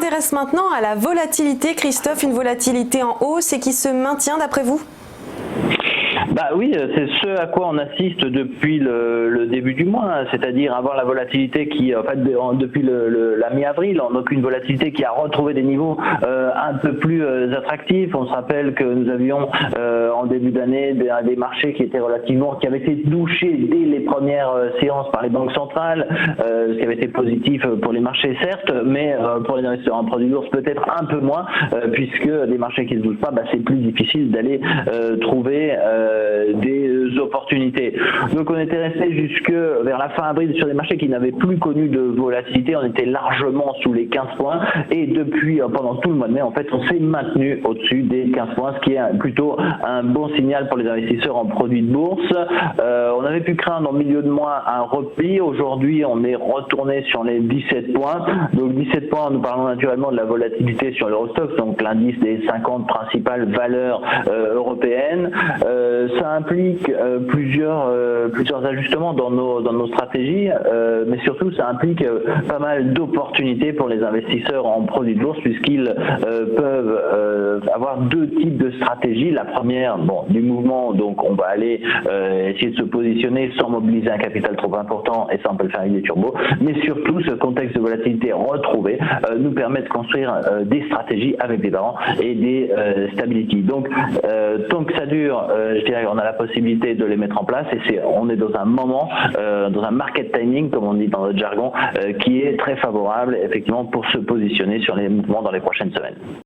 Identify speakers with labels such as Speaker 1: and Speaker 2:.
Speaker 1: s'intéresse maintenant à la volatilité. Christophe, une volatilité en hausse et qui se maintient d'après vous ?
Speaker 2: Bah oui, c'est ce à quoi on assiste depuis le début du mois, hein, c'est-à-dire avoir la volatilité qui, en fait, depuis la mi-avril, donc une volatilité qui a retrouvé des niveaux un peu plus attractifs. On se rappelle que nous avions en début d'année des marchés qui avaient été touchés dès les premières séances par les banques centrales, ce qui avait été positif pour les marchés certes, mais pour les investisseurs en produits lourds peut-être un peu moins, puisque des marchés qui ne se bougent pas, c'est plus difficile d'aller trouver des opportunités. Donc on était resté jusque vers la fin avril sur des marchés qui n'avaient plus connu de volatilité, on était largement sous les 15 points et depuis pendant tout le mois de mai en fait on s'est maintenu au-dessus des 15 points, ce qui est plutôt un bon signal pour les investisseurs en produits de bourse. On avait pu craindre en milieu de mois un repli, aujourd'hui on est retourné sur les 17 points, donc 17 points nous parlons naturellement de la volatilité sur l'Eurostoxx, donc l'indice des 50 principales valeurs européennes. Ça implique plusieurs ajustements dans nos stratégies, mais surtout ça implique pas mal d'opportunités pour les investisseurs en produits de bourse puisqu'ils peuvent avoir deux types de stratégies. La première, du mouvement, donc on va aller essayer de se positionner sans mobiliser un capital trop important et ça on peut le faire avec des turbos, mais surtout ce contexte de volatilité retrouvé nous permet de construire des stratégies avec des barreaux et des stability. Donc tant que ça dure, je dirais qu'on a la possibilité de les mettre en place et on est dans un moment, dans un market timing comme on dit dans notre jargon, qui est très favorable effectivement pour se positionner sur les mouvements dans les prochaines semaines.